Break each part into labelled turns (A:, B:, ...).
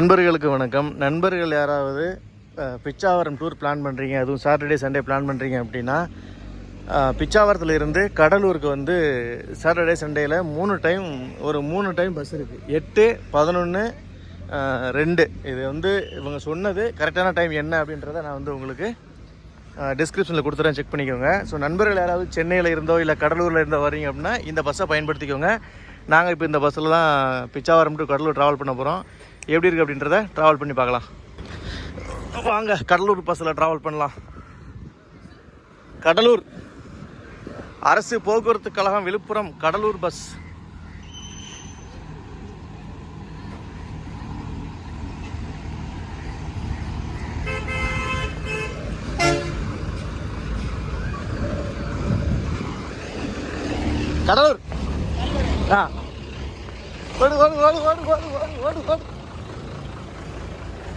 A: நண்பர்களுக்கு வணக்கம். நண்பர்கள் யாராவது பிச்சாவரம் டூர் பிளான் பண்ணுறீங்க, அதுவும் சாட்டர்டே சண்டே பிளான் பண்ணுறீங்க அப்படின்னா பிச்சாவரத்தில் இருந்து கடலூருக்கு வந்து சாட்டர்டே சண்டேயில் 3 டைம் பஸ் இருக்குது. 8, 11, 2. இது வந்து இவங்க சொன்னது கரெக்டான டைம் என்ன அப்படின்றத நான் வந்து உங்களுக்கு டிஸ்கிரிப்ஷனில் கொடுத்துறேன், செக் பண்ணிக்கோங்க. ஸோ நண்பர்கள் யாராவது சென்னையில் இருந்தோ இல்லை கடலூரில் இருந்தோ வரீங்க அப்படின்னா இந்த பஸ்ஸை பயன்படுத்திக்கோங்க. நாங்கள் இப்போ இந்த பஸ்ஸில் தான் பிச்சாவரம் டு கடலூர் ட்ராவல் பண்ண போகிறோம். எப்படி இருக்குது அப்படின்றத ட்ராவல் பண்ணி பார்க்கலாம். வாங்க கடலூர் பஸ்ஸில் ட்ராவல் பண்ணலாம். கடலூர் அரசு போக்குவரத்து கழகம் விழுப்புரம் கடலூர் பஸ். கடலூர்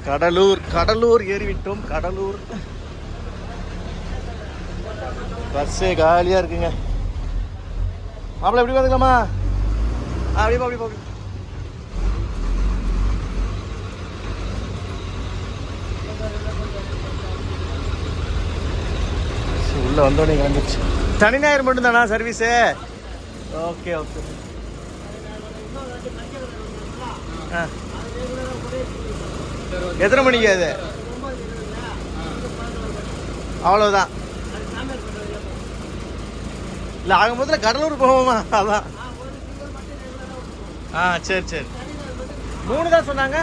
A: கடலூர் கடலூர் ஏறிவிட்டோம். கடலூர் பஸ்ஸே காலியாக இருக்குங்க. மாப்பிள்ள எப்படி பார்த்துக்கலாமா? அப்படி உள்ள வந்தோடனே கிளம்பிடுச்சு. சனி ஞாயிறு மட்டும்தானா சர்வீஸு? ஓகே. எத்தனை மணிக்கு அது? அவ்வளோதான் இல்லை, ஆகும் போதுல கடலூர் போவோமா? அதான். சரி 3 தான் சொன்னாங்க.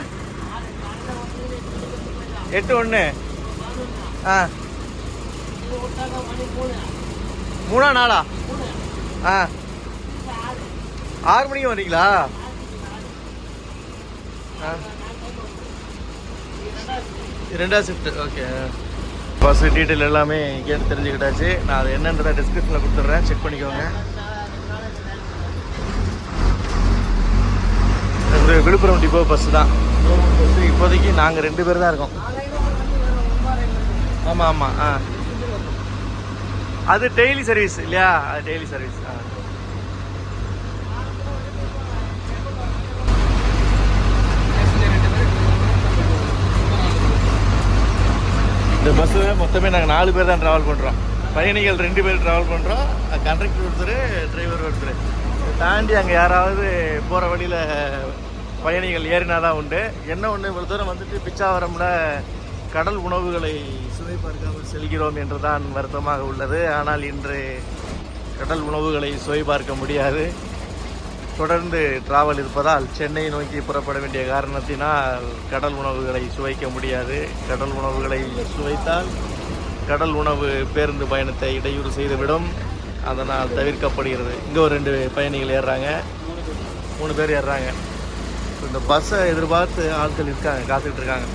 A: 8, 1. 3, 4. 6 மணிக்கு வரீங்களா? ரெண்டாவது ஷிஃப்ட். ஓகே. பஸ் டீட்டெயில் எல்லாமே கேட்டு தெரிஞ்சுக்கிட்டாச்சு. நான் அது என்னன்றதை டிஸ்கிரிப்ஷனில் கொடுத்துட்றேன், செக் பண்ணிக்கோங்க. விழுப்புரம் டிப்போ பஸ் தான். இப்போதைக்கு நாங்கள் 2 பேர் தான் இருக்கோம். ஆமாம். அது டெய்லி சர்வீஸ் இல்லையா? அது டெய்லி சர்வீஸ். இந்த பஸ்ஸில் மொத்தமே நாங்கள் 4 பேர் தான் ட்ராவல் பண்ணுறோம். பயணிகள் 2 பேர் ட்ராவல் பண்ணுறோம். கண்டக்டர் ஒருத்தர், டிரைவர் ஒருத்தர். தாண்டி அங்கே யாராவது போகிற வழியில் பயணிகள் ஏறினா தான் உண்டு. என்ன ஒன்று, இவ்வளோ தூரம் வந்துட்டு பிச்சாவரமில் கடல் உணவுகளை சுவை பார்க்காமல் செல்கிறோம் என்று தான் வருத்தமாக உள்ளது. ஆனால் இன்று கடல் உணவுகளை சுவை பார்க்க முடியாது. தொடர்ந்து டிராவல் இருப்பதால் சென்னை நோக்கி புறப்பட வேண்டிய காரணத்தினால் கடல் உணவுகளை சுவைக்க முடியாது. கடல் உணவுகளை சுவைத்தால் கடல் உணவு பேருந்து பயணத்தை இடையூறு செய்துவிடும். அதனால் தவிர்க்கப்படுகிறது. இங்கே ஒரு 2 பயணிகள் ஏறுறாங்க, 3 பேர் ஏறுறாங்க. இந்த பஸ்ஸை எதிர்பார்த்து ஆட்கள் இருக்காங்க, காத்துக்கிட்டு இருக்காங்க.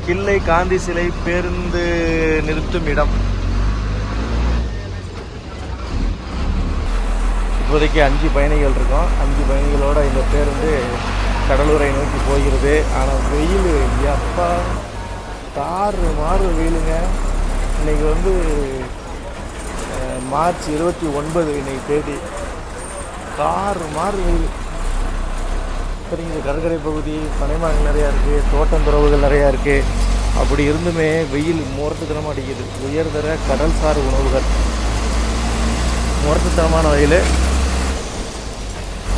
A: கிள்ளை காந்தி சிலை பேருந்து நிறுத்தும் இடம். இப்போதைக்கு 5 பயணிகள் இருக்கோம். 5 பயணிகளோட இந்த பேருந்து கடலூரை நோக்கி போகிறது. ஆனால் வெயில் எப்பா மாறு வெயிலுங்க. இன்றைக்கி வந்து மார்ச் 29 இன்னைக்கு தேதி. மாறு வெயில். சரிங்க. கடற்கரை பகுதி, பனைமரங்கள் நிறையா இருக்குது, தோட்டந்துறவுகள் நிறையா இருக்குது. அப்படி இருந்துமே வெயில் முரட்டுத்தனமாக அடிக்குது. உயர்தர கடல்சார் உணவுகள், முரட்டுத்தனமான வெயில்.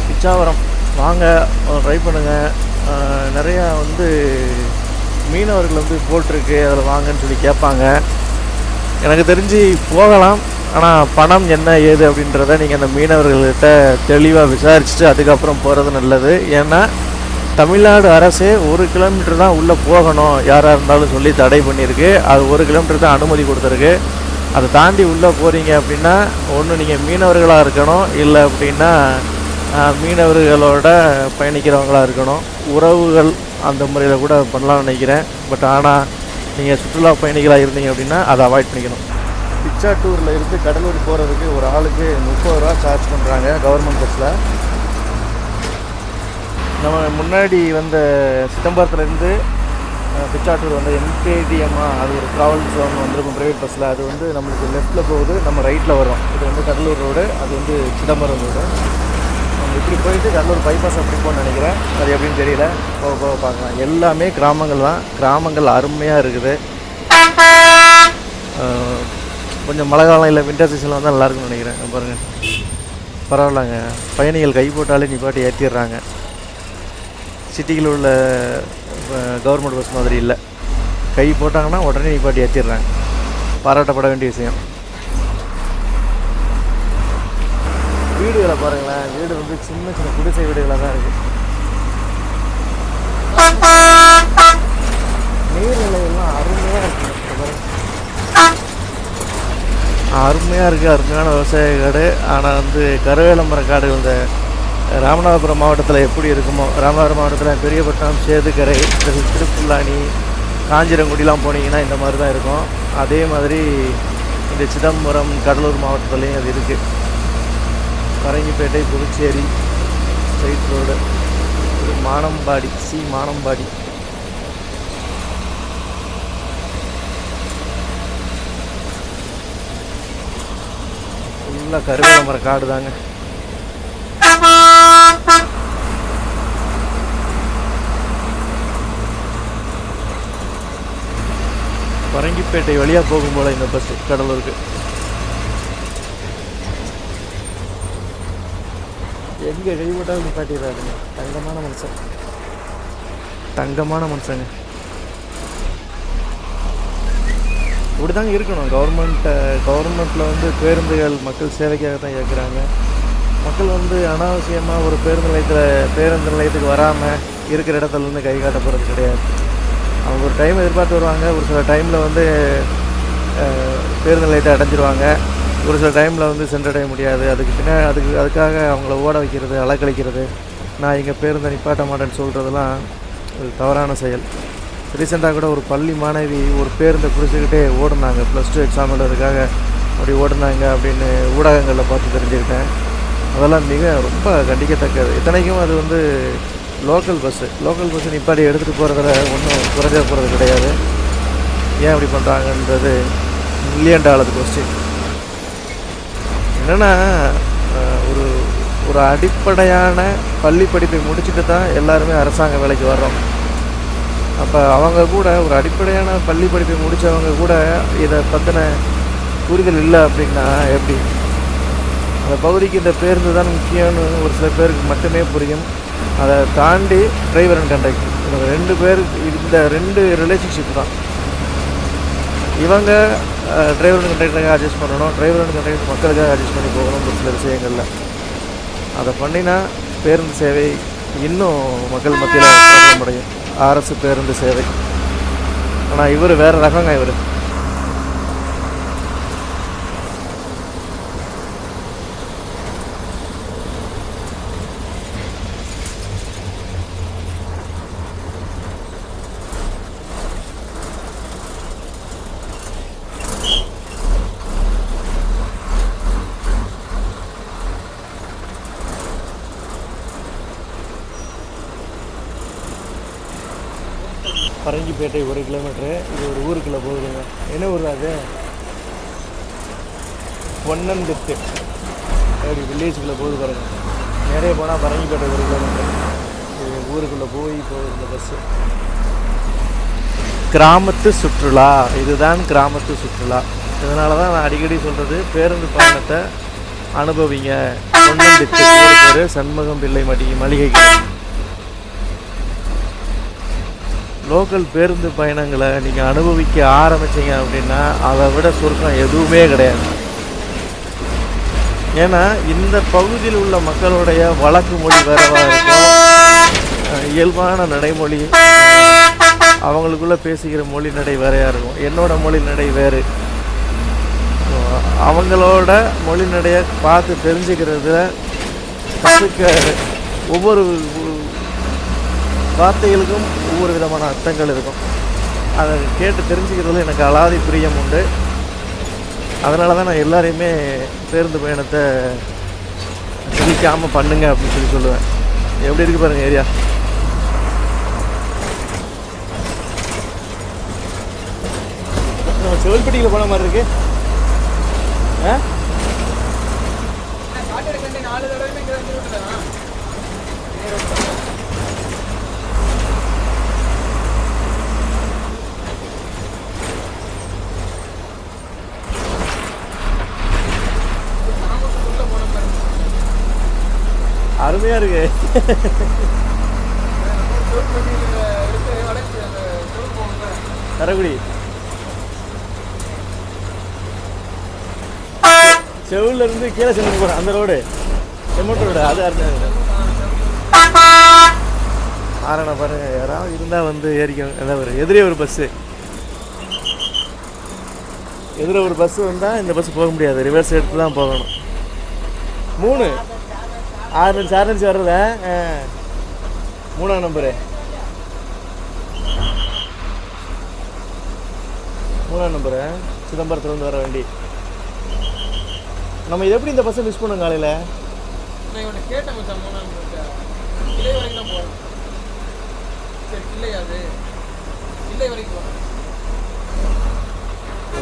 A: பிச்சாவரம் வாங்க, ட்ரை பண்ணுங்கள். நிறையா வந்து மீனவர்கள் வந்து போட்டிருக்கு, அதில் வாங்கன்னு சொல்லி கேட்பாங்க. எனக்கு தெரிஞ்சு போகலாம். ஆனால் பணம் என்ன ஏது அப்படின்றத நீங்கள் அந்த மீனவர்கள்கிட்ட தெளிவாக விசாரிச்சுட்டு அதுக்கப்புறம் போகிறது நல்லது. ஏன்னா தமிழ்நாடு அரசே 1 கிலோமீட்டர் தான் உள்ளே போகணும் யாராக இருந்தாலும் சொல்லி தடை பண்ணியிருக்கு. அது 1 கிலோமீட்டர் தான் அனுமதி கொடுத்துருக்கு. அதை தாண்டி உள்ளே போகிறீங்க அப்படின்னா ஒன்று நீங்கள் மீனவர்களாக இருக்கணும், இல்லை அப்படின்னா மீனவர்களோட பயணிக்கிறவங்களாக இருக்கணும். உறவுகள் அந்த முறையில் கூட பண்ணலாம்னு நினைக்கிறேன். பட் ஆனால் நீங்கள் சுற்றுலா பயணிகளாக இருந்தீங்க அப்படின்னா அதை அவாய்ட் பண்ணிக்கணும். பிச்சாட்டூரில் இருந்து கடலூர் போகிறதுக்கு ஒரு ஆளுக்கு 30 ரூபா சார்ஜ் பண்ணுறாங்க கவர்மெண்ட் பஸ்ஸில். நம்ம முன்னாடி வந்த சிதம்பரத்துலேருந்து பிச்சாட்டூர் வந்து எம்கேடிஎம்மா அது ஒரு ட்ராவல்ஸ் ஒன்று வந்துருக்கும் ப்ரைவேட் பஸ்ஸில். அது வந்து நம்மளுக்கு லெஃப்ட்டில் போகுது, நம்ம ரைட்டில் வரோம். இது வந்து கடலூர் ரோடு, அது வந்து சிதம்பரம் ரோடு. இப்படி போயிட்டு கடலூர் பைபாஸ் அப்படி போகணும்னு நினைக்கிறேன். அது எப்படின்னு தெரியல, போக போக பார்க்கலாம். எல்லாமே கிராமங்கள் தான். கிராமங்கள் அருமையாக இருக்குது. கொஞ்சம் மழை காலம் இல்லை வின்டர் சீசனில் வந்தால் நல்லாயிருக்குன்னு நினைக்கிறேன். பாருங்கள், பரவாயில்லங்க. பயணிகள் கை போட்டாலே நிப்பாட்டி ஏற்றிடுறாங்க. சிட்டியில் உள்ள கவர்மெண்ட் பஸ் மாதிரி இல்லை. கை போட்டாங்கன்னா உடனே நிப்பாட்டி ஏற்றிடுறாங்க. பாராட்டப்பட வேண்டிய விஷயம். வீடுகளை பாருங்களேன். வீடு வந்து சின்ன சின்ன குடிசை வீடுகளாக தான் இருக்குது. நீர்நிலைகள்லாம் அருமையாக இருக்குது. அருமையாக இருக்குது. அருமையான விவசாய காடு. ஆனால் வந்து கருவேலம்பர காடு இந்த ராமநாதபுரம் மாவட்டத்தில் எப்படி இருக்குமோ, ராமநாதபுரம் மாவட்டத்தில் பெரியபட்டினம், சேதுக்கரை, திருப்புல்லானி, காஞ்சிரங்குடிலாம் போனீங்கன்னா இந்த மாதிரி தான் இருக்கும். அதே மாதிரி இந்த சிதம்பரம், கடலூர் மாவட்டத்துலேயும் அது இருக்குது. Parangipettai, Puducherry straight road. இது மானம்பாடி, மானம்பாடி. ஃபுல்லாக கருவேலமர காடு தாங்க. பரங்கிப்பேட்டை வழியாக போகும் போல் இந்த பஸ் கடலூருக்கு. எங்கே கைவிட்டாலும் நிப்பாட்டிடுறாருங்க. தங்கமான மனுஷன், தங்கமான மனுஷங்க. இப்படி தாங்க இருக்கணும். கவர்மெண்ட்டில் வந்து பேருந்துகள் மக்கள் சேவைக்காக தான் இயக்குறாங்க. மக்கள் வந்து அனாவசியமாக ஒரு பேருந்து நிலையத்துக்கு வராமல் இருக்கிற இடத்துலேருந்து கை காட்ட போகிறது கிடையாது. அவங்க ஒரு டைம் எதிர்பார்த்து வருவாங்க. ஒரு சில டைமில் வந்து பேருந்து நிலையத்தை அடைஞ்சிருவாங்க. ஒரு சில டைமில் வந்து சென்றடைய முடியாது. அதுக்காக அவங்கள ஓட வைக்கிறது, அலக்கழிக்கிறது, நான் இங்கே பேருந்தை நிப்பாட்ட மாட்டேன்னு சொல்கிறதெல்லாம் ஒரு தவறான செயல். ரீசெண்டாக கூட ஒரு பள்ளி மாணவி ஒரு பேருந்தை பிடிச்சிக்கிட்டே ஓடுனாங்க. +2 எக்ஸாம் எழுதுறதுக்காக அப்படி ஓடுனாங்க அப்படின்னு ஊடகங்களில் பார்த்து தெரிஞ்சுக்கிட்டேன். அதெல்லாம் ரொம்ப கண்டிக்கத்தக்கது. இத்தனைக்கும் அது வந்து லோக்கல் பஸ்ஸு நிப்பாட்டி எடுத்துகிட்டு போகிறதுல ஒன்றும் குறைஞ்ச போகிறது கிடையாது. ஏன் அப்படி பண்ணுறாங்கன்றது $1,000,000 கொஸ்டின். என்னென்னா, ஒரு அடிப்படையான பள்ளி படிப்பை முடிச்சுட்டு தான் எல்லாருமே அரசாங்க வேலைக்கு வர்றோம். அப்போ அவங்க கூட ஒரு அடிப்படையான பள்ளி படிப்பை முடித்தவங்க கூட இதை பற்றின புரிதல் இல்லை அப்படின்னா எப்படி? அந்த பகுதிக்கு இந்த பேருந்து தான் முக்கியம்னு ஒரு சில பேருக்கு மட்டுமே புரியும். அதை தாண்டி டிரைவர் அண்ட் கண்டக்டர், இந்த 2 பேர், இந்த 2 ரிலேஷன்ஷிப் தான். இவங்க டிரைவர் அண்ட் கண்டக்டருக்காக அட்ஜஸ்ட் பண்ணணும், டிரைவர் அண்ட் கண்டக்டர் மக்களுக்காக அட்ஜஸ்ட் பண்ணி போகணும். ஒரு சில விஷயங்களில் அதை பண்ணினா பேருந்து சேவை இன்னும் மக்கள் மத்தியில் பிரபலமடையும். அரசு பேருந்து சேவை. ஆனால் இவர் வேறு ரகங்க. இவர் பரங்கிப்பேட்டை 1 கிலோமீட்டரு. இது ஒரு ஊருக்குள்ளே போகுதுங்க. என்ன ஊர் அது? பொன்னந்திட்டு அப்படி வில்லேஜுக்குள்ளே போகுது பாருங்க. நிறைய போனால் பரங்கிப்பேட்டை 1 கிலோமீட்டர். இது ஊருக்குள்ளே போகுது இந்த பஸ்ஸு. கிராமத்து சுற்றுலா, இதுதான் கிராமத்து சுற்றுலா. இதனால தான் நான் அடிக்கடி சொல்கிறது, பேருந்து பயணத்தை அனுபவிங்க. பொன்னந்திட்டு பேர் சண்முகம் பிள்ளை மளிகை. லோக்கல் பேருந்து பயணங்களை நீங்கள் அனுபவிக்க ஆரம்பிச்சிங்க அப்படின்னா அதை விட சுருக்கம் எதுவுமே கிடையாது. ஏன்னா இந்த பகுதியில் உள்ள மக்களுடைய வழக்கு மொழி வேறவாக இருக்கும். இயல்பான நடைமொழி, அவங்களுக்குள்ளே பேசுகிற மொழி நடை வேறையாக இருக்கும். என்னோட மொழி நடை வேறு. அவங்களோட மொழி நடையை பார்த்து தெரிஞ்சுக்கிறதுல ஒவ்வொரு வார்த்தைகளுக்கும் ஒவ்வொரு விதமான அர்த்தங்கள் இருக்கும். அதை கேட்டு தெரிஞ்சுக்கிறதுல எனக்கு அலாதி பிரியம் உண்டு. அதனால தான் நான் எல்லாரையுமே பேருந்து பயணத்தை சிரிக்காமல் பண்ணுங்க அப்படின்னு சொல்லுவேன். எப்படி இருக்கு பாருங்கள் ஏரியா. நம்ம செவல்பட்டியில் போன மாதிரி இருக்கு. ஆ அருமையாக இருக்கு. கரகுடி செவுல இருந்து கீழே சென்று போகிறேன் அந்த ரோடு செம்மட்டு ரோடு. அது ஆரணை பாருங்க. யாராவது இருந்தால் வந்து ஏறிக்கணும். ஏதாவது ஒரு எதிரே ஒரு பஸ்ஸு ஒரு பஸ்ஸு வந்தால் இந்த பஸ்ஸு போக முடியாது. ரிவர்ஸ் எடுத்து தான் போகணும். 3 6 நிமிஷம் 6 நிமிஷம் வர்றத 3ஆம் நம்பரு 3ஆம் நம்பரு சிதம்பரத்துலேருந்து வர வண்டி. நம்ம இது எப்படி இந்த பஸ்ஸை மிஸ் பண்ணோம் காலையில்?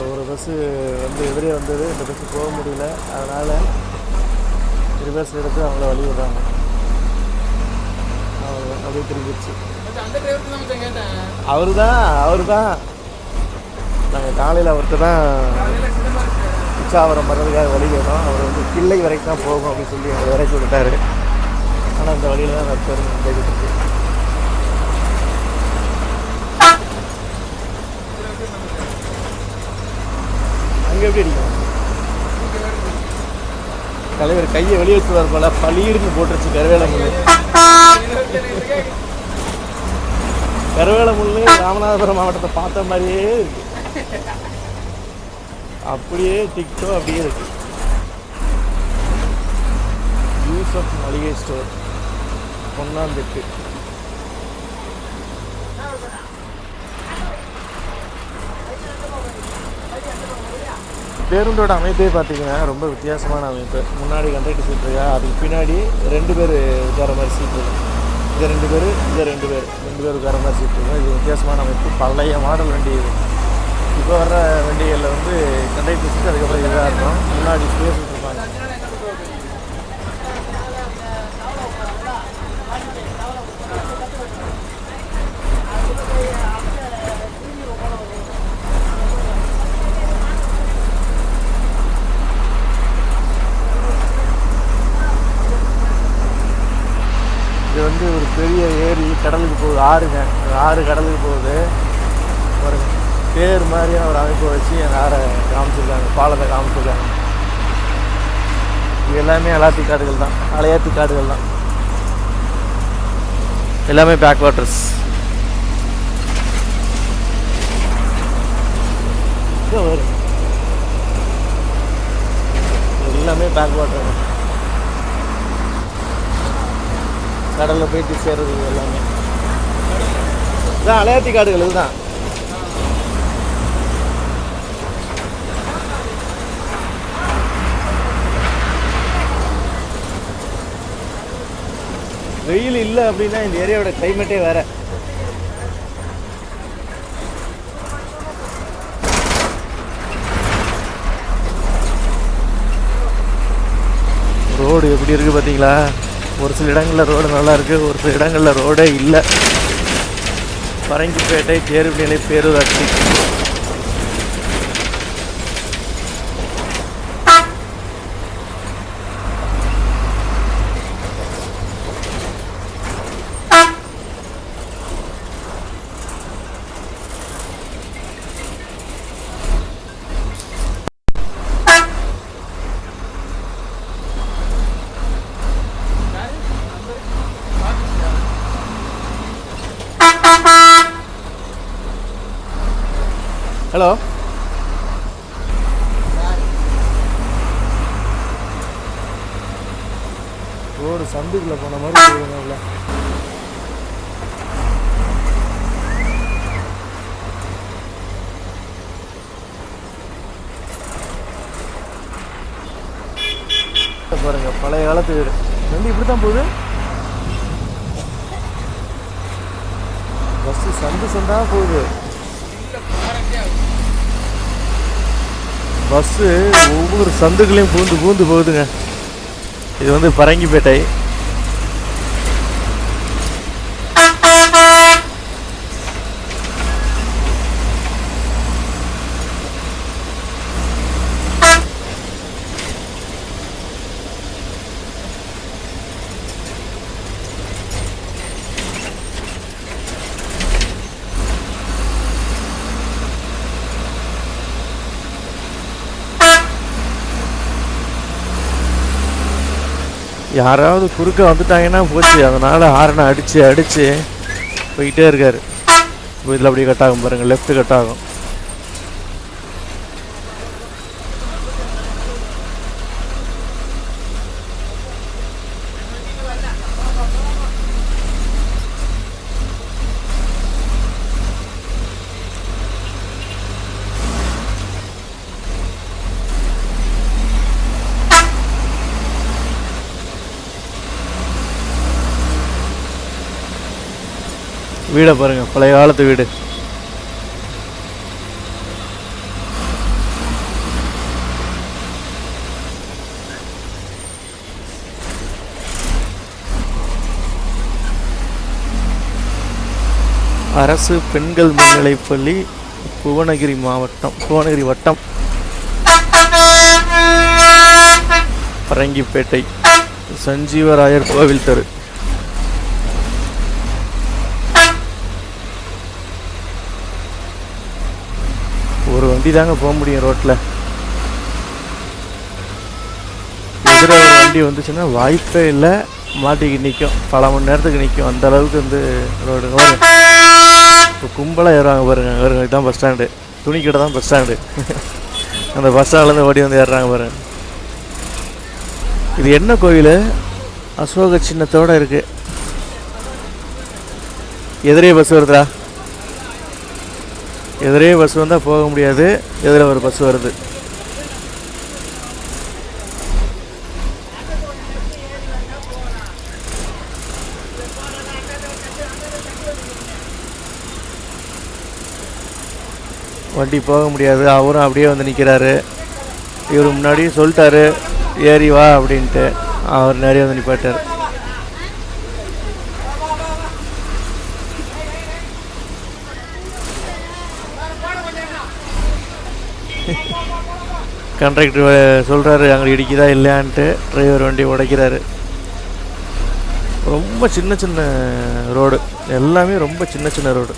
A: ஒரு பஸ்ஸு வந்து எதிரே வந்தது. இந்த பஸ்ஸு போக முடியல. அதனால் ரிவர்ஸ் எடுத்து அவங்கள வழி விடுறாங்க. அப்படியே திரும்பிடுச்சு. அவரு தான் நாங்கள் காலையில் அவர்கிட்ட தான் உச்சாவரம் வர்றதுக்காக வழி வேணும். அவர் வந்து கிள்ளை வரைக்கும் தான் போகும் அப்படின்னு சொல்லி எங்களை வரைச்சி விட்டார். ஆனால் அந்த வழியில் தான் நான் போய்கிட்டு இருக்கு. அங்கே எப்படி அடிக்கும்? தலைவர் கையை வெளியே வச்சுருவார் போல. பளீர்னு போட்டுருச்சு கருவேலமுள்ளு. கருவேலமுள்ளு ராமநாதபுரம் மாவட்டத்தை பார்த்த மாதிரியே இருக்கு. அப்படியே டிக்டோ அப்படியே இருக்கு. யூசப் மளிகை ஸ்டோர் பொன்னாம்பேட்டு. பேருந்தோட அமைப்பே பார்த்தீங்கன்னா ரொம்ப வித்தியாசமான அமைப்பு. முன்னாடி கண்டக்டர் சீட் இருக்கா, அதுக்கு பின்னாடி 2 பேர் உட்கார மாதிரி சீட் இருக்கும். இது 2 பேர், இது 2 பேர் உட்கார மாதிரி சீட் இருக்கும். இது வித்தியாசமான அமைப்பு. பழைய மாடல் வண்டி இது. இப்போ வர்ற வண்டிகளில் வந்து கண்டக்டர் சீட் அதுக்கப்புறம் இதாக இருக்கும். முன்னாடி ஸ்பேஸ் விட்டுருப்பாங்க. இது வந்து ஒரு பெரிய ஏரி கடலுக்கு போகுது. ஆறுங்க. ஆறு கடலுக்கு போகுது. ஒரு தேர் மாதிரியான ஒரு அமைப்பை வச்சு அந்த ஆறை காமிச்சிருக்காங்க. பாலத்தை காமிச்சிருக்காங்க. இது எல்லாமே அலாத்தி காடுகள் தான், அலையாத்தி காடுகள் தான். எல்லாமே பேக் வாட்டர்ஸ். வரும் எல்லாமே பேக் வாட்டர். கடலில் போயிட்டு சேர்றது எல்லாமே இதான் அலையாத்தி காடுகள். இதுதான் வெயில் இல்லை அப்படின்னா இந்த ஏரியாவோட கிளைமேட்டே வேற. ரோடு எப்படி இருக்குது பார்த்தீங்களா? ஒரு சில இடங்களில் ரோடு நல்லா இருக்குது, ஒரு சில இடங்களில் ரோடே இல்லை. பரங்கிப்பேட்டை தேர்வுநிலை பேரூராட்சி. ஹலோ, ரோடு சந்துக்குள்ள போன மாதிரி போகுதுங்கள. பாருங்க பழைய காலத்து வீடு. வண்டி இப்படி தான் போகுது. பஸ் சந்து சந்தா போகுது. பஸ்ஸு ஒவ்வொரு சந்துக்களையும் பூந்து போகுதுங்க. இது வந்து பரங்கிப்பேட்டை. யாராவது குறுக்க வந்துட்டாங்கன்னா போச்சு. அதனால் ஹாரனை அடித்து போயிட்டே இருக்கார். இப்போ இதில் அப்படியே கட் ஆகும் பாருங்கள், லெஃப்ட்டு கட் ஆகும். வீடை பாருங்கள், பழைய காலத்து வீடு. அரசு பெண்கள் மேல்நிலைப்பள்ளி, புவனகிரி வட்டம், பரங்கிப்பேட்டை, சஞ்சீவராயர் கோவில் தெரு. ஒரு வண்டி தாங்க போக முடியும் ரோட்டில். எதிர ஒரு வண்டி வந்துச்சுன்னா வாய்ப்பே இல்லை, மாட்டிக்கு நிற்கும், பல மணி நேரத்துக்கு நிற்கும். அந்த அளவுக்கு வந்து ரோடு. இப்போ கும்பலாக ஏறுவாங்க பாருங்க. இதுதான் பஸ் ஸ்டாண்டு, துணி கடை தான் பஸ் ஸ்டாண்டு. அந்த பஸ் ஸ்டாண்ட்லேருந்து ஓடி வந்து ஏறுறாங்க பாருங்க. இது என்ன கோவில்? அசோக சின்னத்தோடு இருக்குது. எதிரே பஸ் வருதா? எதிரே பஸ் வந்தால் போக முடியாது. எதில் ஒரு பஸ் வருது. வண்டி போக முடியாது. அவரும் அப்படியே வந்து நிற்கிறாரு. இவர் முன்னாடி சொல்லிட்டாரு ஏறி வா அப்படின்ட்டு. அவர் நிறைய வந்து நிப்பாட்டார். கண்ட்ரக்டர் சொல்கிறாரு அங்கே இடிக்குதா இல்லையான்ட்டு. டிரைவர் வண்டி உடைக்கிறாரு. ரொம்ப சின்ன சின்ன ரோடு, எல்லாமே ரொம்ப சின்ன சின்ன ரோடு.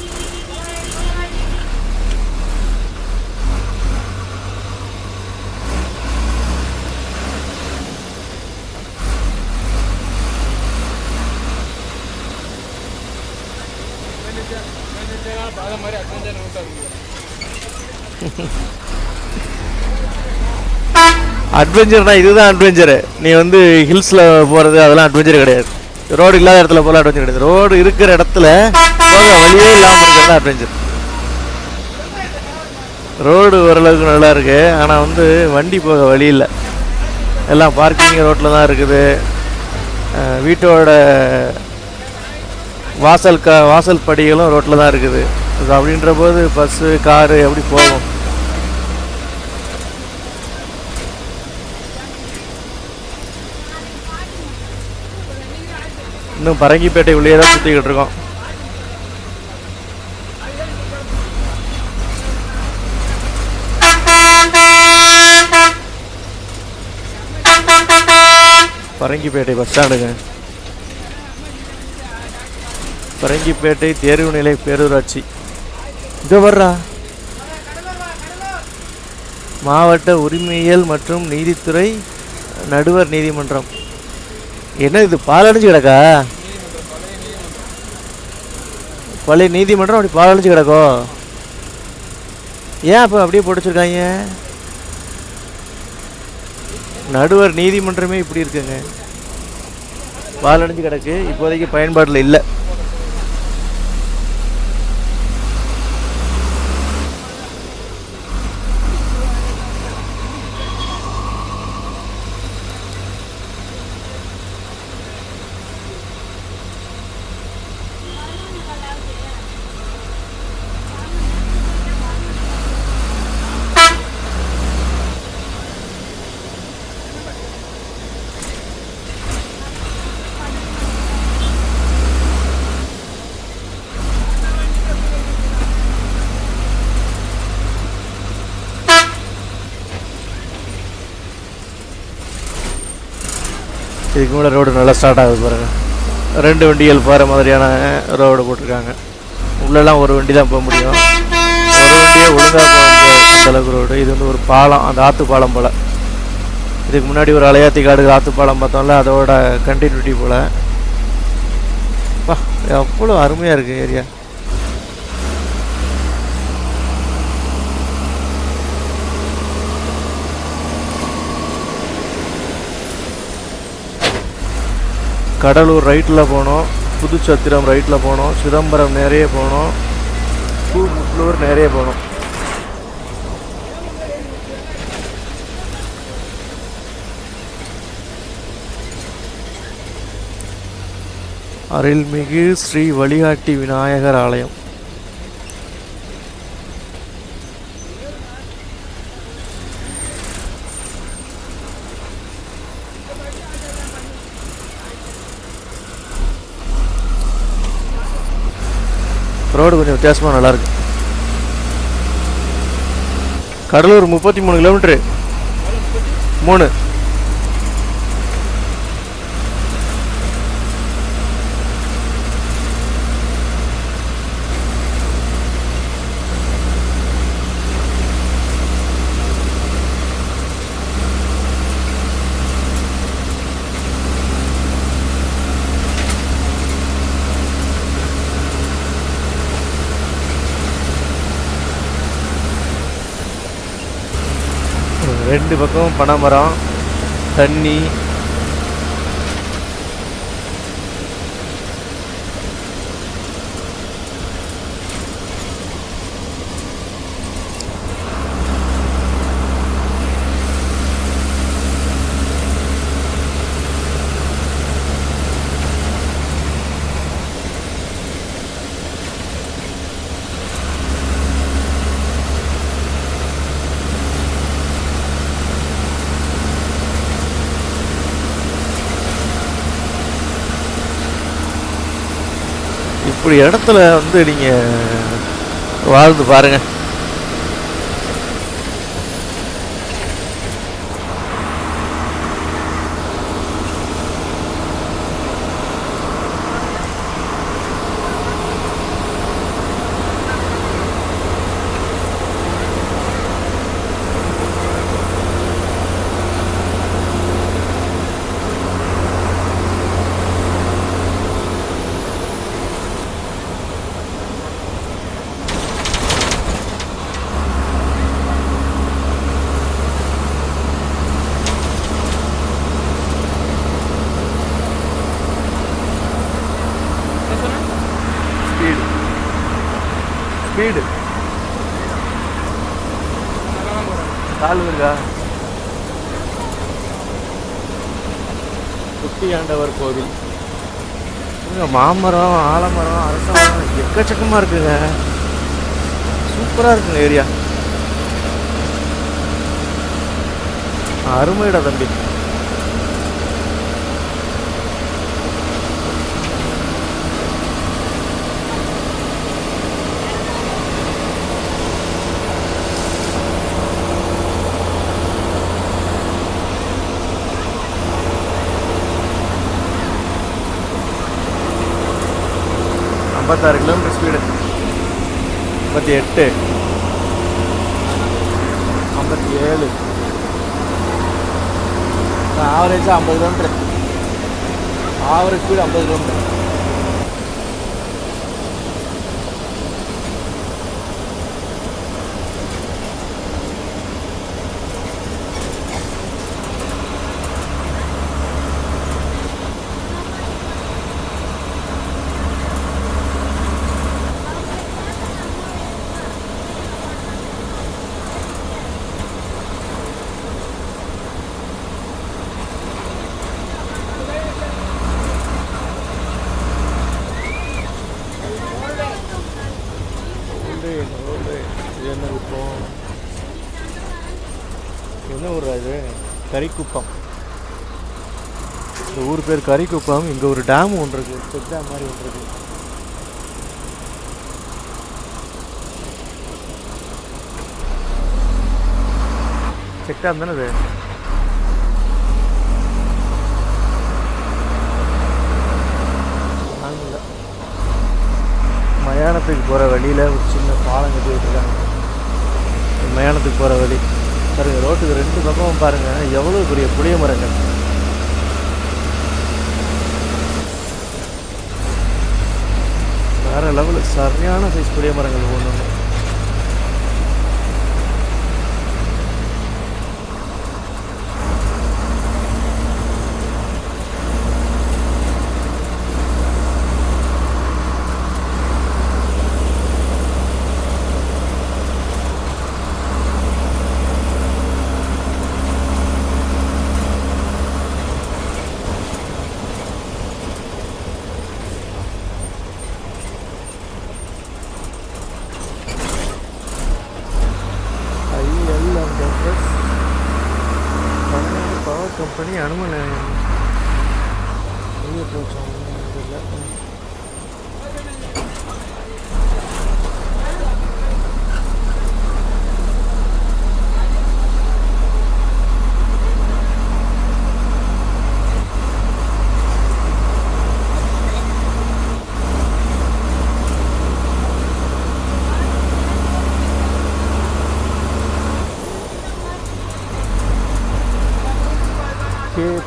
A: அட்வென்ச்சர்னா இதுதான் அட்வென்ச்சரு. நீ வந்து ஹில்ஸில் போகிறது அதெல்லாம் அட்வென்ச்சர் கிடையாது. ரோடு இல்லாத இடத்துல போல அட்வென்ச்சர் கிடையாது. ரோடு இருக்கிற இடத்துல போக வழியே இல்லாமல் இருக்கிறது அட்வென்ச்சர். ரோடு ஓரளவுக்கு நல்லா இருக்குது, ஆனால் வந்து வண்டி போக வழி இல்லை. எல்லாம் பார்க்கிங் ரோட்டில் தான் இருக்குது. வீட்டோட வாசல் படிகளும் ரோட்டில் தான் இருக்குது. அப்படின்ற போது பஸ்ஸு காரு எப்படி போகும்? இன்னும் பரங்கிப்பேட்டை உள்ளே தான் சுற்றிக்கிட்டு இருக்கோம். பரங்கிப்பேட்டை பஸ் ஸ்டாண்டுங்க. பரங்கிப்பேட்டை தேர்வு நிலை பேரூராட்சி. இங்கே வர்றா மாவட்ட உரிமையியல் மற்றும் நீதித்துறை நடுவர் நீதிமன்றம். என்ன இது பாலடைஞ்சு கிடக்கா? பழைய நீதிமன்றம் அப்படி பாலடைஞ்சு கிடக்கோ? ஏன் அப்போ அப்படியே போட்டுச்சிருக்காங்க? நடுவர் நீதிமன்றமே இப்படி இருக்குங்க, பாலடைஞ்சு கிடக்கு. இப்போதைக்கு பயன்பாட்டில் இல்லை. இதுக்கு மேலே ரோடு நல்லா ஸ்டார்ட் ஆகுது பாருங்கள். 2 வண்டிகள் போகிற மாதிரியான ரோடு போட்டிருக்காங்க. உள்ளெல்லாம் ஒரு வண்டி தான் போக முடியும். ஒரு வண்டியே ஒழுங்காக போக முடியாது அந்தளவுக்கு ரோடு. இது வந்து ஒரு பாலம், அந்த ஆற்று பாலம் போல். இதுக்கு முன்னாடி ஒரு அலையாத்தி காடு ஆத்துப்பாலம் பார்த்தோம்ல, அதோட கண்டினியூட்டி போல். அவ்வளோ அருமையாக இருக்குது ஏரியா. கடலூர் ரைட்டில் போனோம், புதுச்சத்திரம் ரைட்டில் போனோம், சிதம்பரம் நிறைய போனோம், கூமுட்லூர் நிறைய போனோம். அருள்மிகு ஸ்ரீ வழிகாட்டி விநாயகர் ஆலயம். ரோடு கொஞ்சம் வித்தியாசமாக நல்லாயிருக்கு. கடலூர் 33 கிலோமீட்ரு. 3. ரெண்டு பக்கம் பனைமரம், தண்ணி. இப்படி இடத்துல வந்து நீங்கள் வாழ்ந்து பாருங்கள். ஸ்பீடு கால் இருக்கா? குட்டியாண்டவர் கோவில். மாமரம், ஆலமரம், அரசமரம் எக்கச்சக்கமாக இருக்குங்க. சூப்பராக இருக்குங்க ஏரியா. அருமையிடா தம்பி. ஐம்பத்தாறு கிலோமீட்டர் ஸ்பீடு. 58, 57, ஆவரேஜாக 50 கிலோமீட்டர். Average speed 50 kilometre. என்ன ஊர் அது? கரிக்குப்பம். இந்த ஊர் பேர் கரிக்குப்பம். இங்கே ஒரு டேம் ஒன்று இருக்குது, செக் டேம் மாதிரி ஒன்று இருக்குது. செக் டேம் தானே அது? மயானத்துக்கு போகிற வழியில் ஒரு சின்ன பாலம் கட்டி விட்டுருக்காங்க. மயானத்துக்கு போகிற வழி பாருங்கள், ரோட்டுக்கு 2 பக்கமும் பாருங்கள் எவ்வளோ பெரிய புளிய மரங்கள். வேறு லெவலு, சரியான சைஸ் புளிய மரங்கள் ஒன்று. பவர் கம்பெனி அனுமதி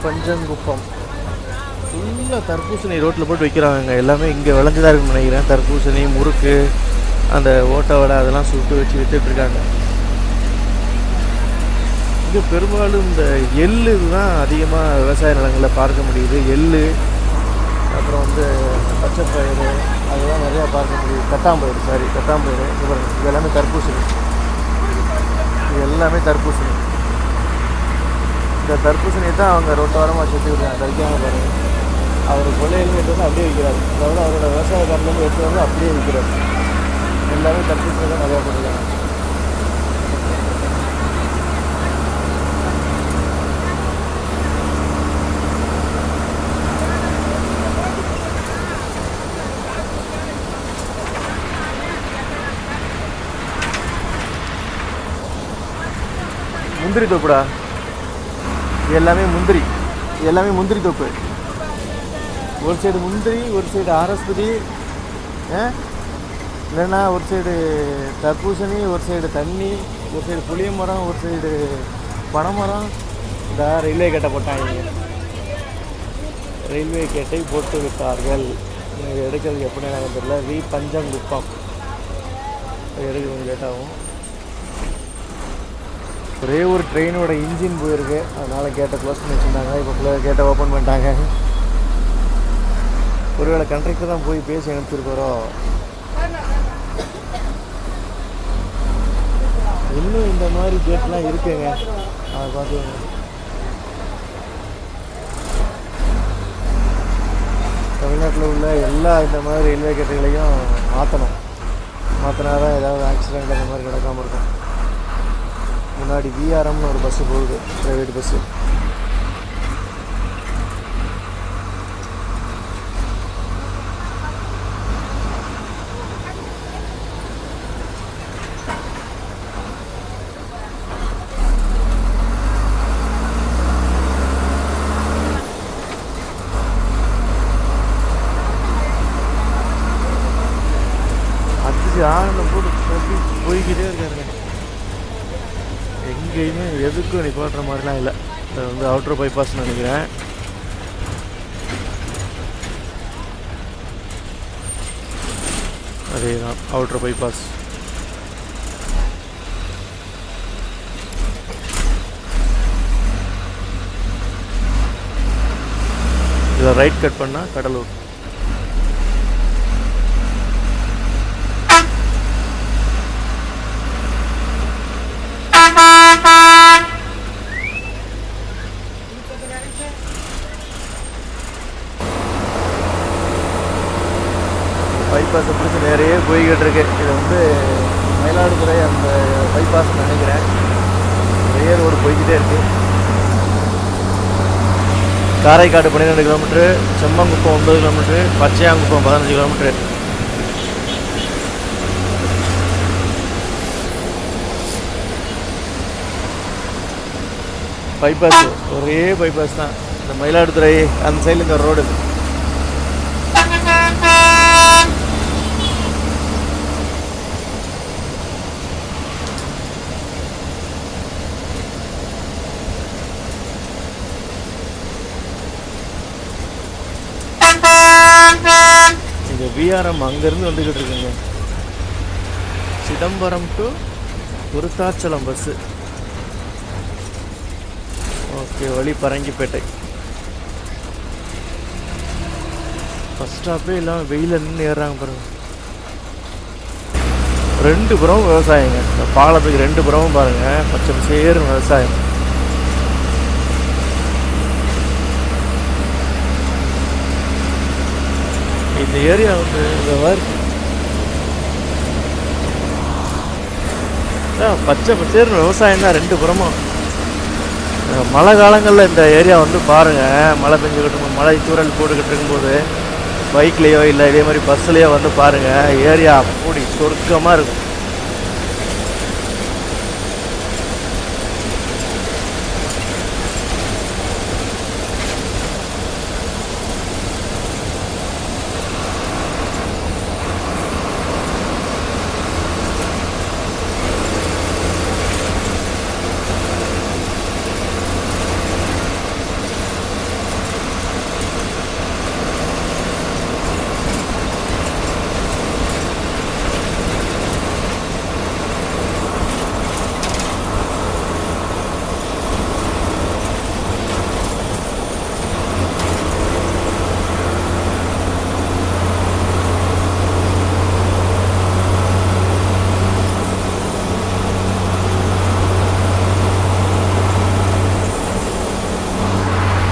A: பஞ்சங்குப்பம் ஃபுல்லாக தர்பூசணி ரோட்டில் போட்டு வைக்கிறாங்க. எல்லாமே இங்கே விளைஞ்சுதான் இருக்குன்னு நினைக்கிறேன். தர்பூசணி, முறுக்கு, அந்த ஓட்டை வடை அதெல்லாம் சுட்டு வச்சு விற்றுட்ருக்காங்க. இங்கே பெரும்பாலும் இந்த எள்ளு தான் அதிகமாக விவசாய நிலங்களில் பார்க்க முடியுது. எள்ளு, அப்புறம் வந்து பச்சைப்பயிறு, அதெல்லாம் நிறையா பார்க்க முடியுது. கட்டாம்பயிறு இது எல்லாமே தர்பூசணி. இது எல்லாமே தர்பூசணி. இந்த தர்பூசணியை தான் அவங்க ரோட்டோரமாக சுற்றி விடுறாங்க. தைக்காமல் பாருங்கள், அவர் கொள்ளையிலேருந்து எடுத்து வந்து அப்படியே விற்கிறார். அதாவது அவரோட விவசாய காட்டிலேருந்து எடுத்து வந்து அப்படியே விற்கிறார். எல்லாமே தர்பூசணி தான் நிறையா போட்டுருக்காங்க. முந்திரி தோப்புடா, எல்லாமே முந்திரி தோப்பு. ஒரு சைடு முந்திரி, ஒரு சைடு ஆரஸ்பதி, இல்லைன்னா ஒரு சைடு தர்பூசணி, ஒரு சைடு தண்ணி, ஒரு சைடு புளிய மரம், ஒரு சைடு பனைமரம். இந்த ரயில்வே கேட்டை போட்டாங்க. ரயில்வே கேட்டை போட்டு விட்டார்கள். எனக்கு எடுக்கிறதுக்கு எப்படி எனக்கு தெரியல. பஞ்சங்குப்பம் எடுக்க கொஞ்சம் லேட்டாகும். ஒரே ஒரு ட்ரெயினோட இன்ஜின் போயிருக்கு, அதனால் கேட்டை க்ளோஸ் பண்ணி வச்சுருந்தாங்க. இப்போ கேட்டை ஓப்பன் பண்ணிட்டாங்க. ஒருவேளை கண்ட்ராக்டர் தான் போய் பேசி அனுப்பிச்சிருக்கிறோம். இன்னும் இந்த மாதிரி கேட்லாம் இருக்குங்க, அதை பார்த்துக்கோங்க. தமிழ்நாட்டில் உள்ள எல்லா இந்த மாதிரி ரயில்வே கேட்டுகளையும் மாற்றினா தான் ஏதாவது ஆக்சிடெண்ட் அந்த மாதிரி நடக்காமல் இருக்கும். முன்னாடி விஆர்எம்னு ஒரு பஸ்ஸு போகுது, ப்ரைவேட் பஸ்ஸு. ஆனந்த போட்டு போய்கிட்டே இருக்காருங்க. எங்கேயுமே எதுக்கும் நிப்பாட்டுற மாதிரிலாம் இல்லை. அது வந்து அவுட்டர் பைபாஸ்ன்னு நினைக்கிறேன். அதே தான் அவுட்டர் பைபாஸ். இதில் ரைட் கட் பண்ணால் கடலூர். பைபாஸை பிடிச்சி நிறைய போய்கிட்டு இருக்கு. இது வந்து மயிலாடுதுறை அந்த பைபாஸ் நினைக்கிறேன். நிறைய ரோடு போய்கிட்டே இருக்கு. Karaikadu 12 kilometre, Semmankuppam 9 kilometre, Pachaiyankuppam 15 kilometre. Bypass ஒரே பைபாஸ் தான். இந்த மயிலாடுதுறை அந்த சைடில் இந்த ரோடு. விஆர்எம் அங்கேருந்து வந்துக்கிட்டு இருக்குங்க. Chidambaram to Virudhachalam bus. Okay, வழி பரங்கிப்பேட்டை. பஸ் ஸ்டாப்பே இல்லாமல் வெயிலில் நின்று ஏறுறாங்க பாருங்கள். 2 புறமும் விவசாயங்க. இந்த பாலத்துக்கு 2 புறமும் பாருங்கள், பச்சை பசேர்னு விவசாயம். இந்த ஏரியா வந்து இந்த மாதிரி பச்சை பசேர்னு விவசாயம் தான் 2 புறமும். மழை காலங்களில் இந்த ஏரியா வந்து பாருங்கள், மழை பெஞ்சுக்கிட்டு மழை தூரல் போட்டுக்கிட்டு இருக்கும்போது பைக்லேயோ இல்லை இதே மாதிரி பஸ்ஸுலேயோ வந்து பாருங்கள், ஏரியா அப்படி சொர்க்கமாக இருக்கும்.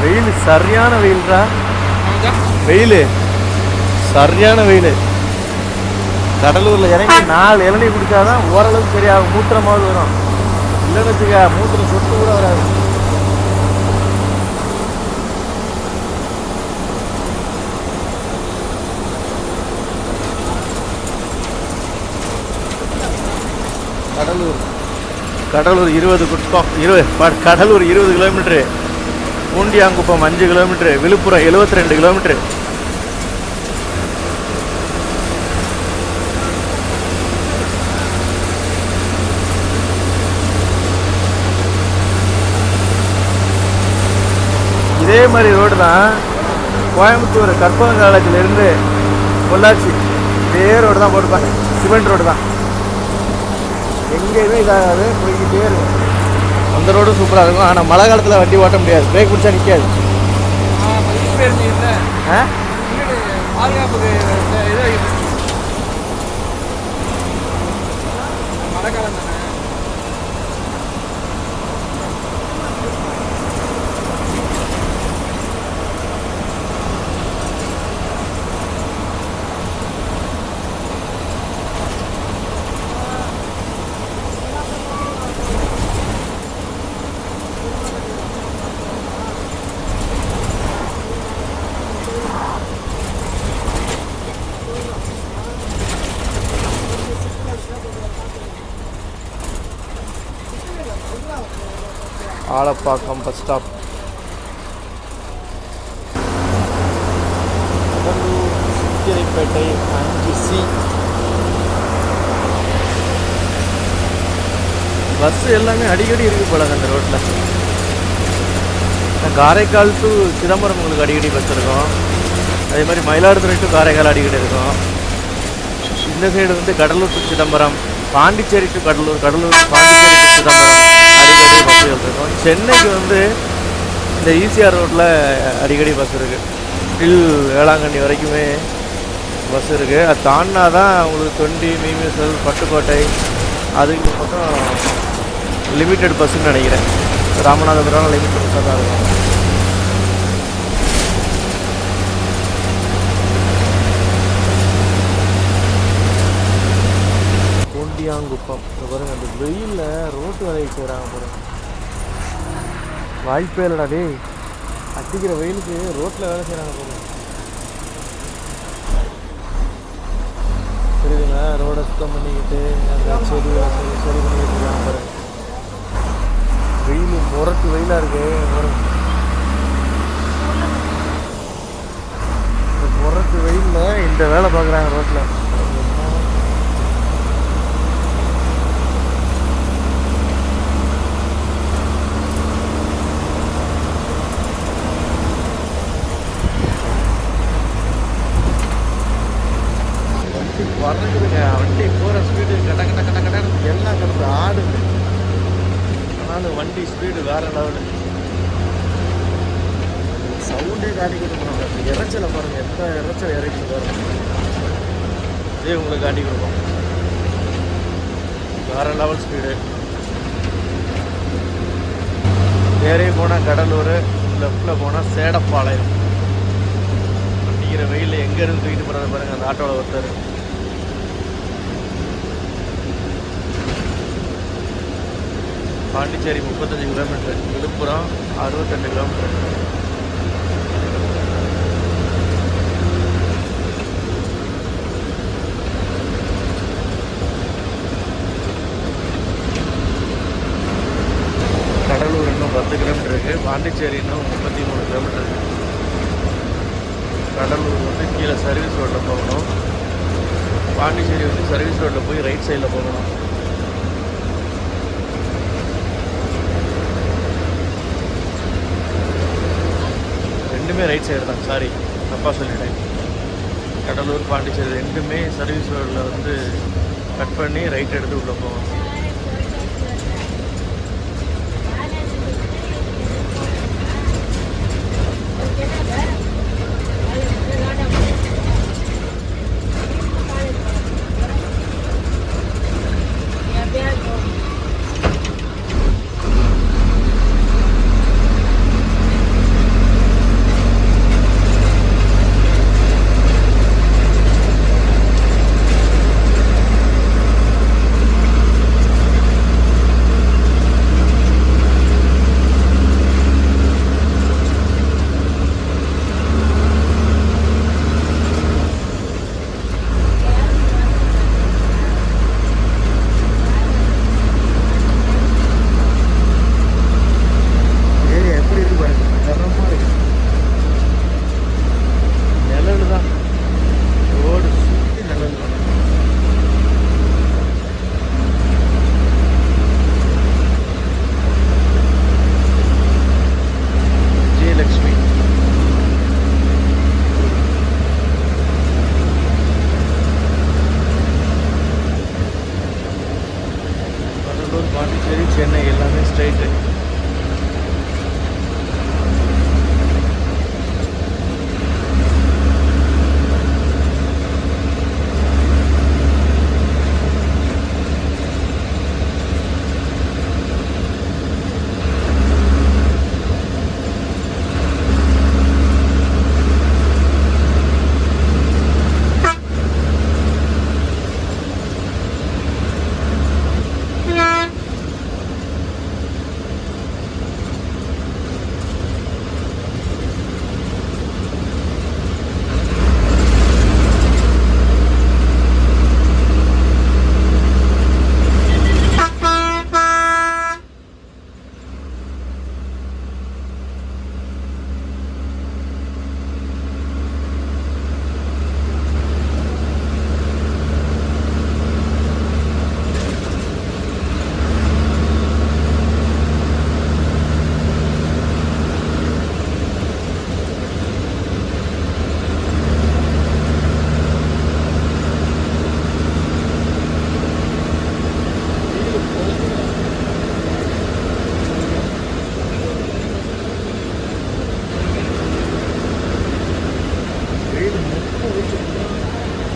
A: வெயில் சரியான வெயில்ரா, வெயில் சரியான வெயில். கடலூரில் இறங்கி 4 இளநீ குடித்தாதான் ஓரளவுக்கு சரியாகும், மூத்திரமாவது வரும். இல்லைன்னு வச்சுக்க மூத்திரம் சொட்டு கூட வராது. கடலூர் 20 குட்பம் 20 Cuddalore 20 kilometre, Poondiyankuppam 5 kilometre, Villupuram 72 kilometre. இதே மாதிரி ரோடு தான் கோயம்புத்தூர் கற்பகம் காலேஜிலேருந்து பொள்ளாச்சி, இதே ரோடு தான் போட்டுப்பாங்க. சிமெண்ட் ரோடு தான், எங்கேயுமே இதாகாது, போய்கிட்டே இருக்கும். அந்த ரோடும் சூப்பராக இருக்கும். ஆனால் மழை காலத்தில் வண்டி ஓட்ட முடியாது, பிரேக் பிடிச்சா நிற்காது.
B: மழை காலம் தானே.
A: Alappakkam bus stop. Cuddalore Chithiraipettai 5C. Bus எல்லாமே அடிக்கடி இருக்கு போலங்க அந்த ரோட்டில். காரைக்கால் டு சிதம்பரம் உங்களுக்கு அடிக்கடி பஸ் இருக்கும். அதே மாதிரி மயிலாடுதுறை டு காரைக்கால் அடிக்கடி இருக்கும். இந்த சைடு வந்து Cuddalore to Chidambaram, Pondicherry to Cuddalore, Cuddalore Pondicherry to Chidambaram அடிக்கடி பஸ்ஸுகள் இருக்கும். சென்னைக்கு வந்து இந்த ஈசிஆர் ரோட்டில் அடிக்கடி பஸ் இருக்குது. டில் வேளாங்கண்ணி வரைக்குமே பஸ் இருக்குது. அது தாண்டினா தான் உங்களுக்கு தொண்டி, மீமிசல், பட்டுக்கோட்டை அதுக்கு மட்டும் லிமிட்டட் பஸ்ஸுன்னு நினைக்கிறேன். ராமநாதபுரம் லிமிட்டட் பஸ்ஸாக தான் இருக்கும். பூண்டியாங்குப்பம் பாருங்க, அந்த வெயிலில் ரோட்டு வேலையை செய்கிறாங்க பாருங்க. வாய்ப்பே இல்லைடா டேய், அடிக்கிற வெயிலுக்கு ரோட்டில் வேலை செய்கிறாங்க பாருங்க. புரியுதுங்களா? ரோடை சுத்தம் பண்ணிக்கிட்டு அந்த செடி சரி பண்ணிக்கிட்டு இருக்காங்க பாருங்க. வெயில் முரட்டு வெயிலாக இருக்கு. இந்த முரட்டு வெயிலில் இந்த வேலை பார்க்குறாங்க ரோட்டில். பறக்குதுங்க வண்டி போகிற ஸ்பீடு கட்ட கட்ட கட்ட கட்ட எல்லாம் கிடந்து ஆடுது. ஆனாலும் வண்டி ஸ்பீடு வேற லெவலு. சவுண்டே காட்டி கொடுக்குறோம். அந்த இறைச்சலை பாருங்கள், எந்த இறைச்சல் இறக்கி பாருங்க. இதே உங்களுக்கு காட்டி கொடுப்போம். வேற லெவல் ஸ்பீடு. நேரே போனால் கடலூர், லெஃப்டில் போனால் சேடப்பாளையம். அடிக்கிற வெயிலில் எங்கேருந்து தூக்கிட்டு போகிறது பாருங்கள் அந்த ஆட்டோவில் ஒருத்தர். Pondicherry 35 kilometre, Villupuram 62 kilometre. கடலூர் இன்னும் 10 கிலோமீட்டர் இருக்குது. பாண்டிச்சேரி இன்னும் 33 கிலோமீட்டர் இருக்குது. கடலூர் வந்து கீழே சர்வீஸ் ரோட்டில் போகணும். பாண்டிச்சேரி வந்து சர்வீஸ் ரோட்டில் போய் ரைட் சைடில் போகணும். ரெண்டுமே ரைட் சைடு தான். சாரி, தப்பாக சொல்லிட்டேன். கடலூர் பாண்டிச்சேரி ரெண்டுமே சர்வீஸ் ரோடில் வந்து கட் பண்ணி ரைட் எடுத்து உள்ளே போகணும். பாண்டிச்சேரி, சென்னை எல்லாமே ஸ்ட்ரைட்டு.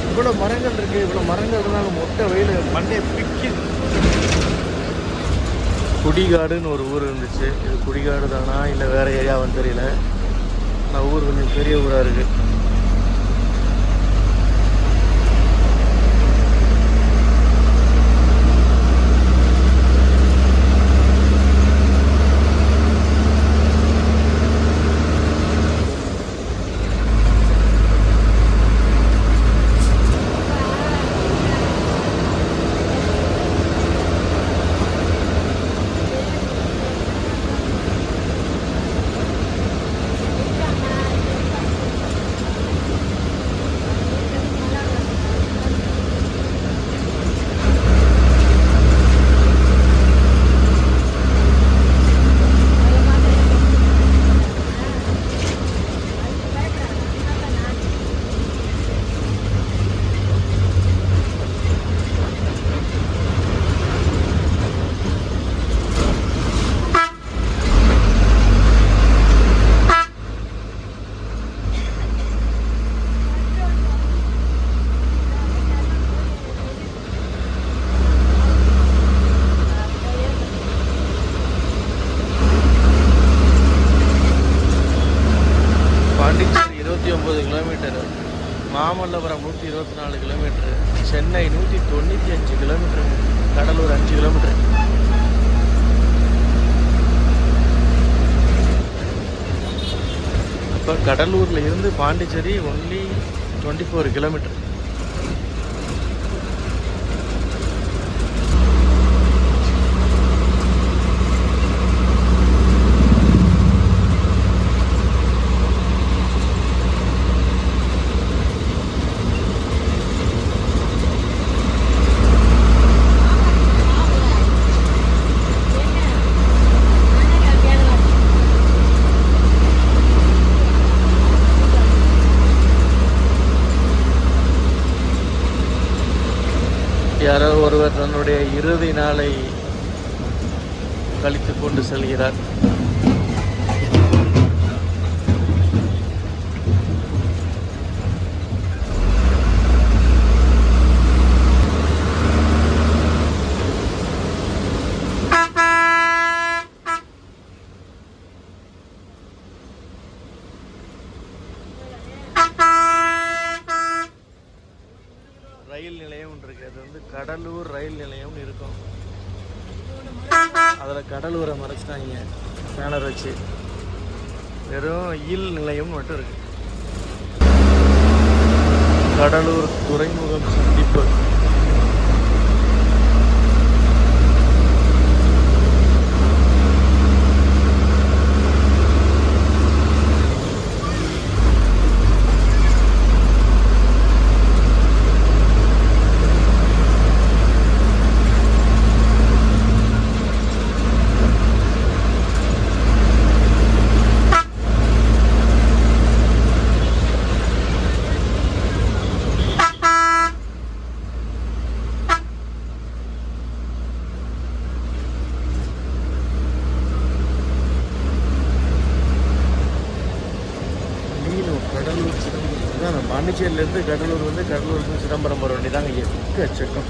A: இவ்வளோ மரங்கள் இருக்குது. இவ்வளோ மரங்கள் இருந்தாலும் மொட்டை வெயில் மண்டையை பிக்குது. குடிகாடுன்னு ஒரு ஊர் இருந்துச்சு. இது குடிகாடு தானா இல்லை வேறு ஏரியாவான்னு தெரியல. ஆனால் ஊர் கொஞ்சம் பெரிய ஊராக இருக்குது. Mamallapuram 124 kilometre, Chennai 195 kilometre, Cuddalore 5 kilometre. இப்போ கடலூரில் இருந்து பாண்டிச்சேரி ஒன்லி 24 கிலோமீட்டர். யாரோ ஒருவர் தன்னுடைய இறுதி நாளை கழித்து கொண்டு செல்கிறார். ரயில் நிலையம் ஒன்று இருக்குது. அது வந்து கடலூர் ரயில் நிலையம்னு இருக்கும். அதில் கடலூரை மறைச்சிட்டாங்க பேனர் வச்சு. வெறும் யில் நிலையம் மட்டும் இருக்கு. கடலூர் துறைமுகம் சந்திப்பு. கடலூர் சிதம்பரம் தான். பாண்டிச்சேரியிலேருந்து கடலூர் வந்து கடலூர் சிதம்பரம் வர வேண்டியதாங்க. எக்கச்சக்கம்.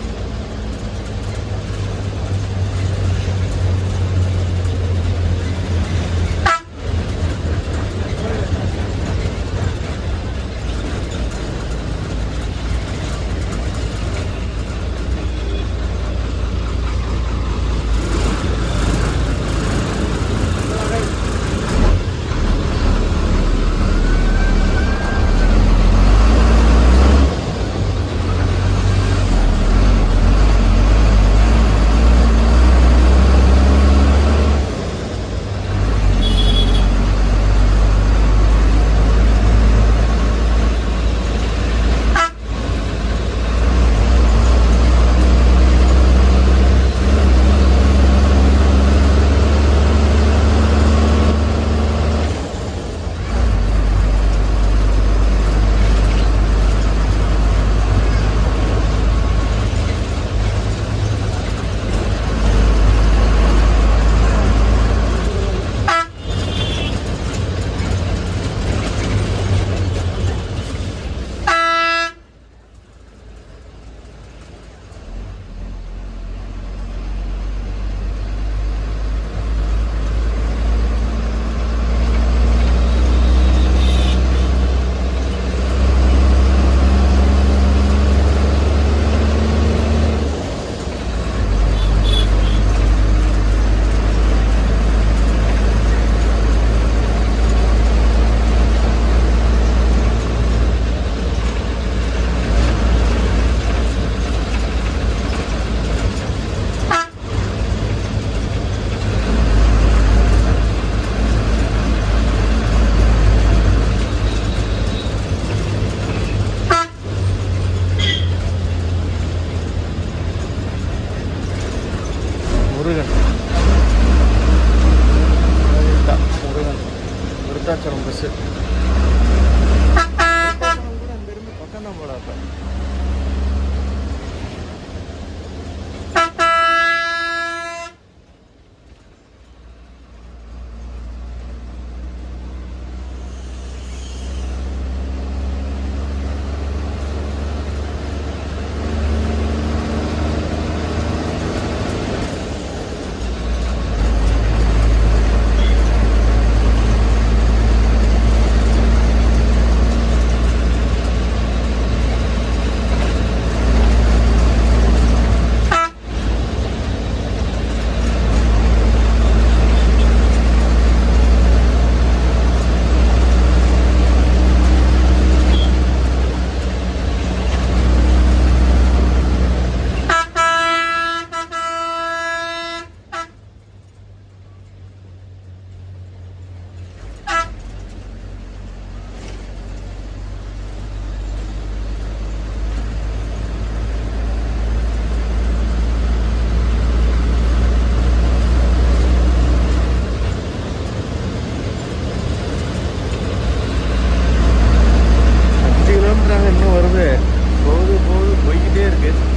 A: இருக்கு,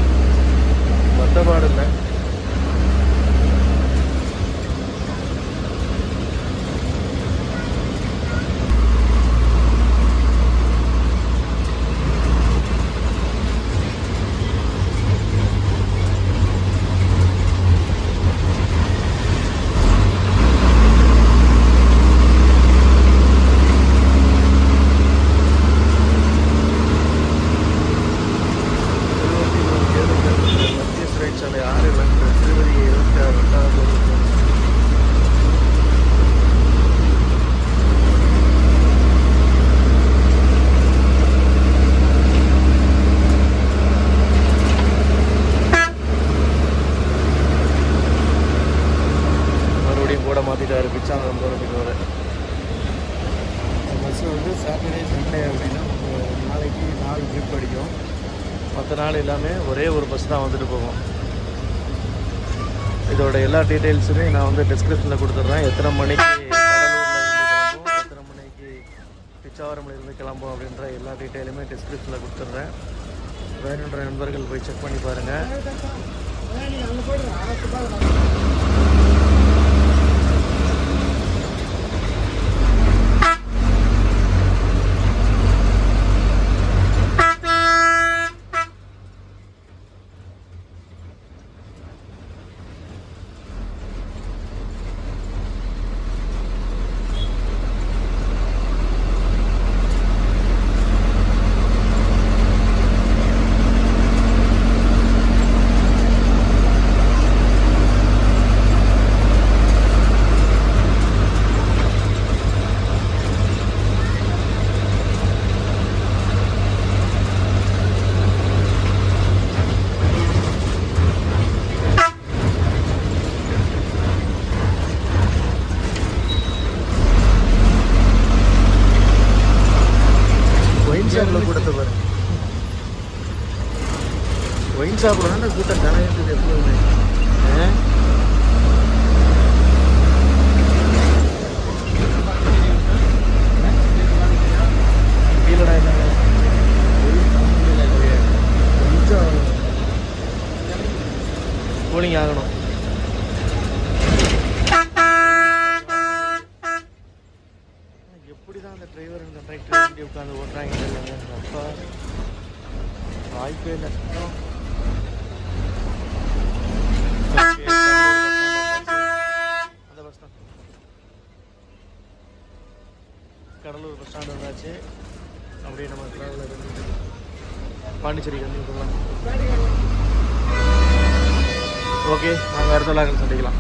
A: வந்தபாடு இல்லை. மாற்றிட்டாரு பிச்சாவரம் போகிறதுக்கு வர. பஸ்ஸு வந்து சாட்டர்டே சண்டே அப்படின்னா நாளைக்கு 4 ட்ரிப் அடிக்கும். மற்ற நாள் எல்லாமே ஒரே ஒரு பஸ் தான் வந்துட்டு போகும். இதோட எல்லா டீட்டெயில்ஸுமே நான் வந்து டிஸ்கிரிப்ஷனில் கொடுத்துட்றேன். எத்தனை மணிக்கு கடலூரில் இருந்து கிளம்பும், எத்தனை மணிக்கு பிச்சாவரமில் இருந்து கிளம்பும் அப்படின்ற எல்லா டீட்டெயிலுமே டிஸ்கிரிப்ஷனில் கொடுத்துட்றேன். வேணுன்ற நண்பர்கள் போய் செக் பண்ணி பாருங்கள். கூட்டத்தை பாரு, ஒயின் ஷாப்பில் தான் கூட்டம் கலையிறது எப்போதுமே. கீழடா கொஞ்சம் கூலிங் ஆகணும். எப்படி தான் அந்த டிரைவர் அந்த கண்டக்டர் வண்டி உட்காந்து ஓட்டுறாங்க இல்லைங்க, அப்பா வாய்ப்பே இல்லை. அந்த பஸ் தான் கடலூர் பஸ் ஸ்டாண்டு வந்தாச்சு. அப்படியே நம்ம ட்ராவலர் பாண்டிச்சேரிக்கு வந்து விட்டுலாம். ஓகே, நாங்கள் அடுத்த விழாக்கள் சந்திக்கலாம்.